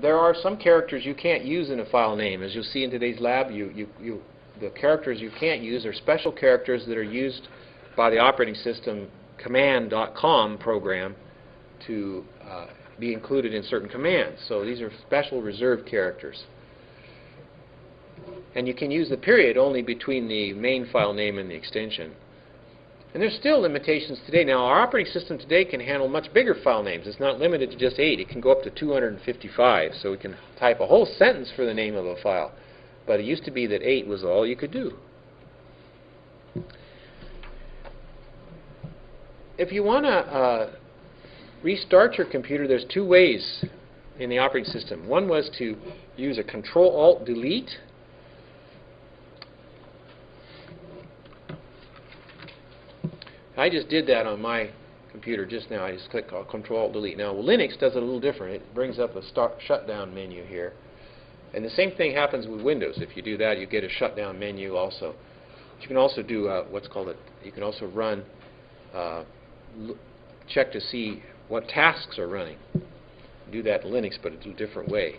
there are some characters you can't use in a file name. As you'll see in today's lab, the characters you can't use are special characters that are used by the operating system command.com program to be included in certain commands. So these are special reserved characters. And you can use the period only between the main file name and the extension. And there's still limitations today. Now, our operating system today can handle much bigger file names. It's not limited to just 8. It can go up to 255. So we can type a whole sentence for the name of a file. But it used to be that 8 was all you could do. If you want to restart your computer, there's two ways in the operating system. One was to use a Control-Alt-Delete. I just did that on my computer just now. I just clicked Control-Alt-Delete. Now, Linux does it a little different. It brings up a shutdown menu here. And the same thing happens with Windows. If you do that, you get a shutdown menu also. You can also do what's called you can also run, check to see what tasks are running. Do that in Linux, but it's a different way.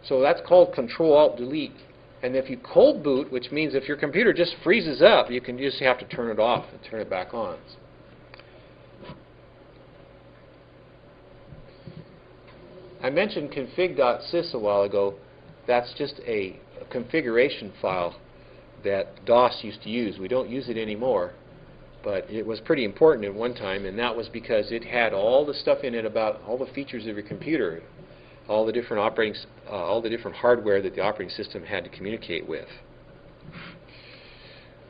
So that's called Control-Alt-Delete. And if you cold boot, which means if your computer just freezes up, you just have to turn it off and turn it back on. I mentioned config.sys a while ago. That's just a configuration file that DOS used to use. We don't use it anymore, but it was pretty important at one time, and that was because it had all the stuff in it about all the features of your computer, all the different hardware that the operating system had to communicate with.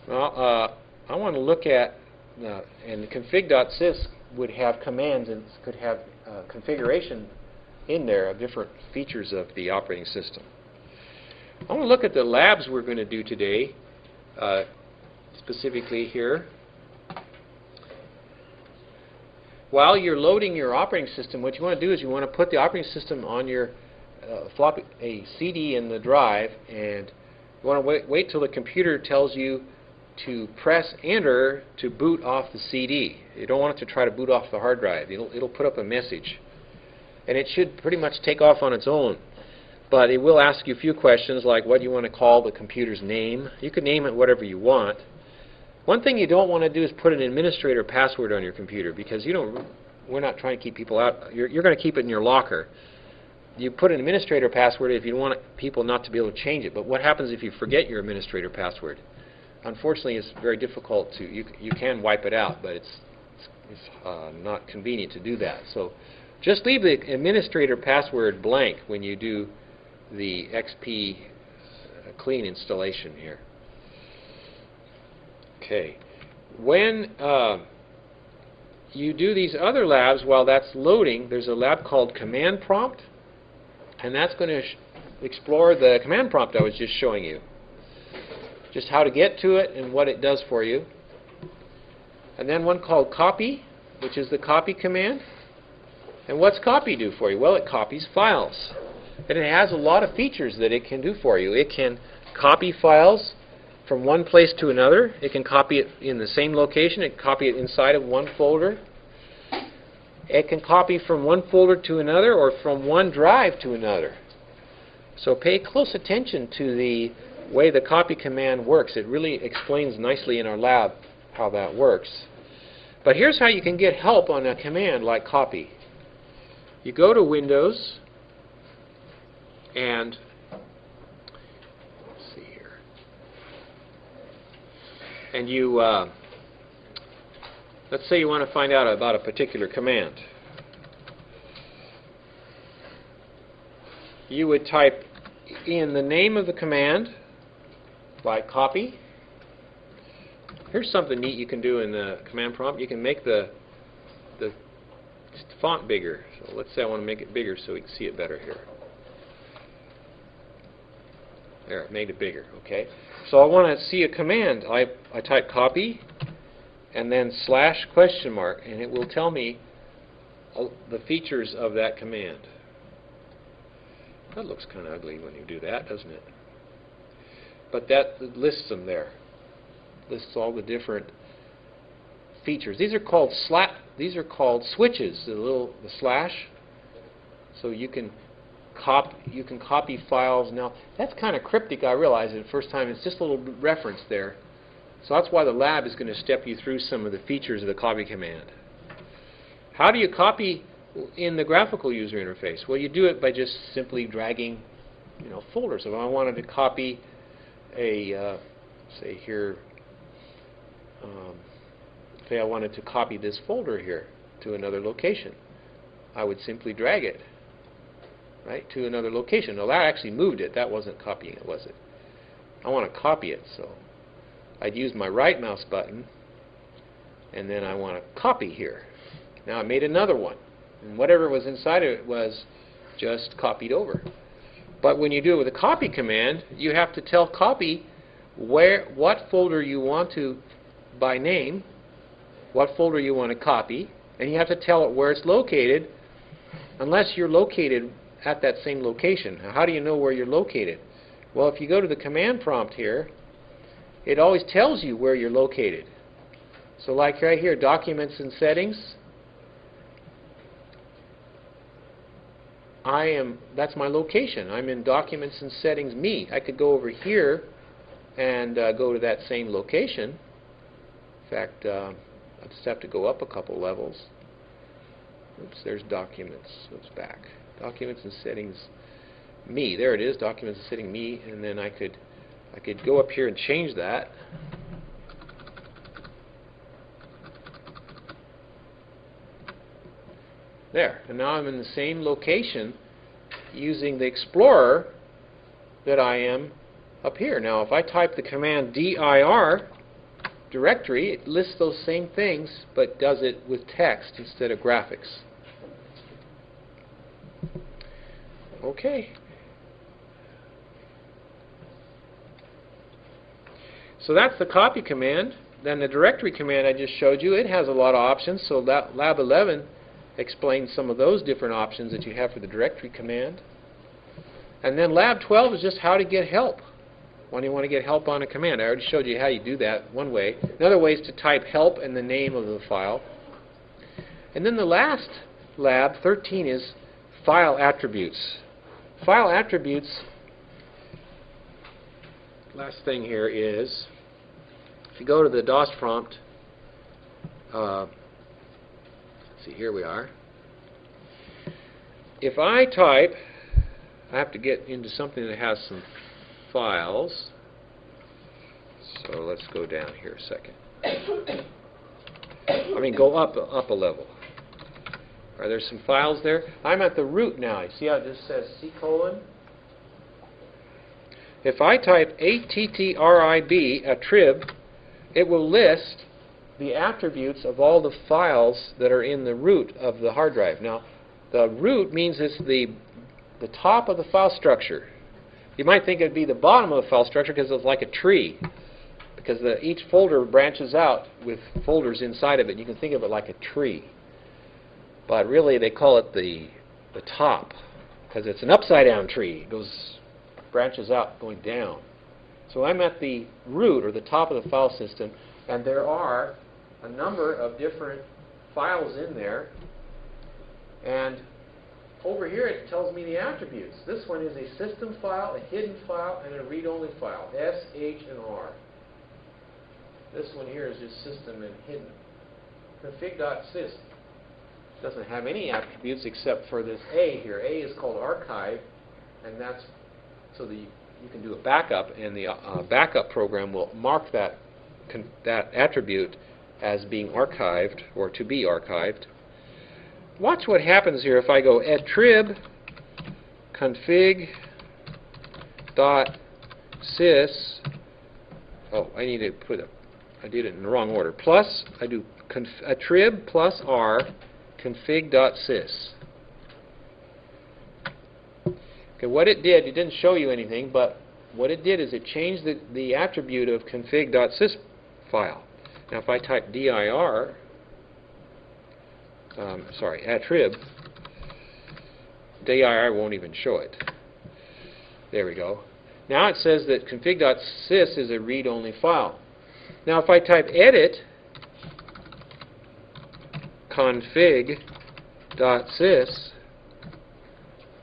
Well, I want to look at, and config.sys would have commands and could have configuration in there of different features of the operating system. I want to look at the labs we're going to do today, specifically here. While you're loading your operating system, what you want to do is you want to put the operating system on your a CD in the drive, and you want to wait till the computer tells you to press Enter to boot off the CD. You don't want it to try to boot off the hard drive. It'll put up a message. And it should pretty much take off on its own. But it will ask you a few questions like what you want to call the computer's name. You can name it whatever you want. One thing you don't want to do is put an administrator password on your computer, because we're not trying to keep people out. You're going to keep it in your locker. You put an administrator password if you want people not to be able to change it. But what happens if you forget your administrator password? Unfortunately, it's very difficult to. You can wipe it out, but it's not convenient to do that. So just leave the administrator password blank when you do the XP clean installation here. Okay. When you do these other labs, while that's loading, there's a lab called Command Prompt, and that's going to explore the command prompt I was just showing you. Just how to get to it and what it does for you. And then one called Copy, which is the copy command. And what's copy do for you? Well, it copies files. And it has a lot of features that it can do for you. It can copy files from one place to another. It can copy it in the same location. It can copy it inside of one folder. It can copy from one folder to another or from one drive to another. So pay close attention to the way the copy command works. It really explains nicely in our lab how that works. But here's how you can get help on a command like copy. You go to Windows and let's see here. And you let's say you want to find out about a particular command. You would type in the name of the command by copy. Here's something neat you can do in the command prompt. You can make the font bigger. So let's say I want to make it bigger so we can see it better here. There, it made it bigger. Okay. So I want to see a command. I type copy and then / and it will tell me the features of that command. That looks kind of ugly when you do that, doesn't it? But that lists them there. Lists all the different features. These are called switches. The slash. So you can you can copy files. Now that's kind of cryptic. I realize it the first time. It's just a little reference there. So that's why the lab is going to step you through some of the features of the copy command. How do you copy in the graphical user interface? Well, you do it by just simply dragging, folders. If I wanted to copy a, say here, say I wanted to copy this folder here to another location, I would simply drag it, right, to another location. Now that actually moved it. That wasn't copying it, was it? I want to copy it, so I'd use my right mouse button, and then I want to copy here. Now I made another one, and whatever was inside of it was just copied over. But when you do it with a copy command, you have to tell copy what folder you want to, by name, what folder you want to copy, and you have to tell it where it's located, unless you're located at that same location. Now, how do you know where you're located? Well, if you go to the command prompt here, it always tells you where you're located. So like right here, Documents and Settings, that's my location. I'm in Documents and Settings Me. I could go over here and go to that same location. In fact, I just have to go up a couple levels. Oops, there's Documents. Oops, back. Documents and Settings Me. There it is, Documents and Settings Me, and then I could go up here and change that. There, and now I'm in the same location using the Explorer that I am up here. Now if I type the command dir directory, it lists those same things but does it with text instead of graphics. Okay. So that's the copy command. Then the directory command I just showed you, it has a lot of options. So that Lab 11 explains some of those different options that you have for the directory command. And then Lab 12 is just how to get help when you want to get help on a command. I already showed you how you do that one way. Another way is to type help and the name of the file. And then the last lab, 13, is file attributes. File attributes, last thing here is, if you go to the DOS prompt, see, here we are. If I type, I have to get into something that has some files. So let's go down here a second. I mean, go up a level. Are there some files there? I'm at the root now. You see how it just says C:. If I type attrib, attrib, it will list the attributes of all the files that are in the root of the hard drive. Now, the root means it's the top of the file structure. You might think it'd be the bottom of the file structure because it's like a tree, because each folder branches out with folders inside of it. You can think of it like a tree. But really they call it the top, because it's an upside down tree. It branches out going down. So I'm at the root, or the top of the file system, and there are a number of different files in there. And over here it tells me the attributes. This one is a system file, a hidden file, and a read-only file, S, H, and R. This one here is just system and hidden. Config.sys doesn't have any attributes except for this A here. A is called archive, and that's so that you can do a backup, and the backup program will mark that attribute as being archived or to be archived. Watch what happens here if I go attrib config.sys. Oh, I need to I did it in the wrong order. Plus, I do attrib plus R config.sys. Okay, what it did, it didn't show you anything, but what it did is it changed the attribute of config.sys file. Now if I type dir, attrib, dir won't even show it. There we go. Now it says that config.sys is a read-only file. Now if I type edit config.sys,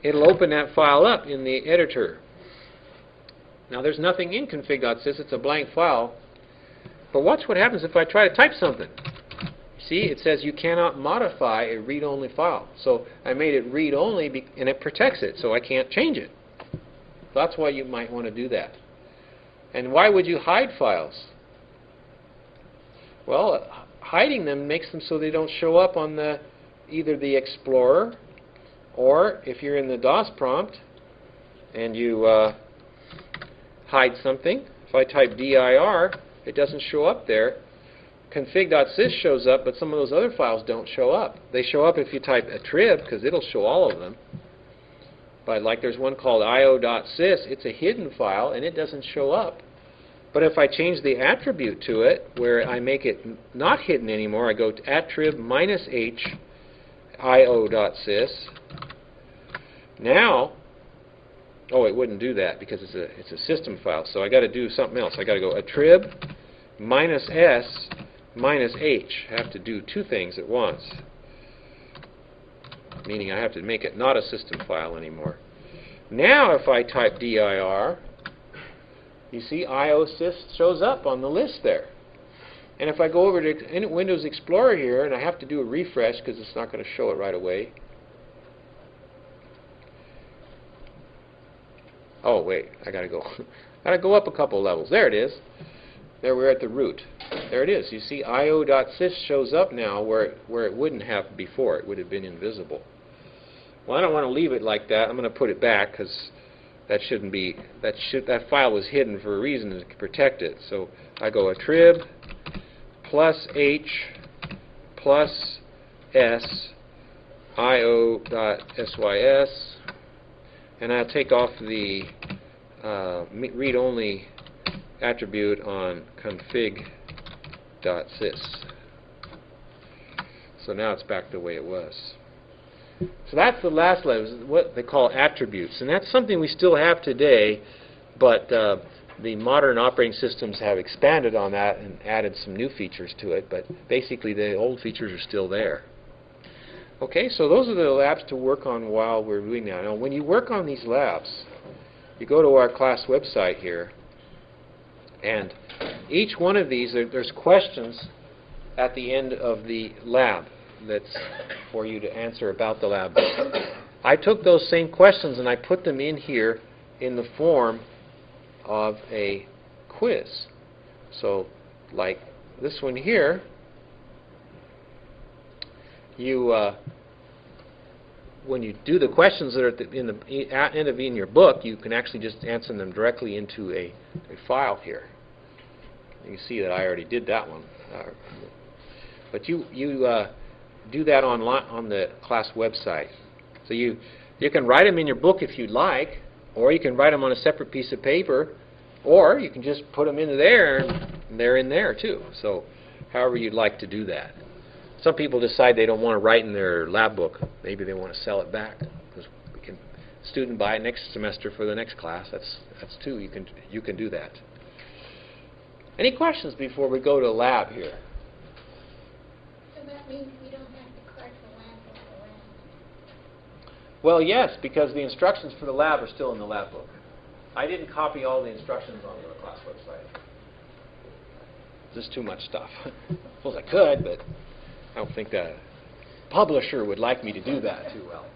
it'll open that file up in the editor. Now there's nothing in config.sys, it's a blank file. But watch what happens if I try to type something. See, it says you cannot modify a read-only file. So I made it read-only and it protects it, so I can't change it. That's why you might want to do that. And why would you hide files? Well, hiding them makes them so they don't show up on either the Explorer, or if you're in the DOS prompt and you hide something, if I type dir, it doesn't show up there. Config.sys shows up, but some of those other files don't show up. They show up if you type attrib, because it'll show all of them. But like there's one called io.sys, it's a hidden file and it doesn't show up. But if I change the attribute to it, where I make it not hidden anymore, I go to attrib -h io.sys. Now, oh, it wouldn't do that because it's a system file. So I got to do something else. I got to go attrib -s -h. I have to do two things at once. Meaning I have to make it not a system file anymore. Now if I type dir, you see IOSys shows up on the list there. And if I go over to Windows Explorer here, and I have to do a refresh because it's not going to show it right away. Oh wait, I got to go up a couple levels. There it is. There we're at the root. There it is. You see io.sys shows up now where it wouldn't have before. It would have been invisible. Well, I don't want to leave it like that. I'm going to put it back because that shouldn't be. That file was hidden for a reason to protect it. So I go attrib +h +s io.sys, and I'll take off the read-only attribute on config.sys. So now it's back the way it was. So that's the last level, what they call attributes. And that's something we still have today, but the modern operating systems have expanded on that and added some new features to it. But basically the old features are still there. Okay, so those are the labs to work on while we're doing that. Now when you work on these labs, you go to our class website here, and each one of these, there's questions at the end of the lab that's for you to answer about the lab. I took those same questions and I put them in here in the form of a quiz. So like this one here, you when you do the questions that are at the end of your book, you can actually just answer them directly into a file here. You can see that I already did that one. But you do that online on the class website. So you can write them in your book if you'd like, or you can write them on a separate piece of paper, or you can just put them into there, and they're in there too. So however you'd like to do that. Some people decide they don't want to write in their lab book. Maybe they want to sell it back, because we can student buy it next semester for the next class. That's too. You can do that. Any questions before we go to lab here? So that means we don't have to collect the lab book around. Well, yes, because the instructions for the lab are still in the lab book. I didn't copy all the instructions on the class website. There's too much stuff. I suppose I could, but I don't think the publisher would like me to do that too well.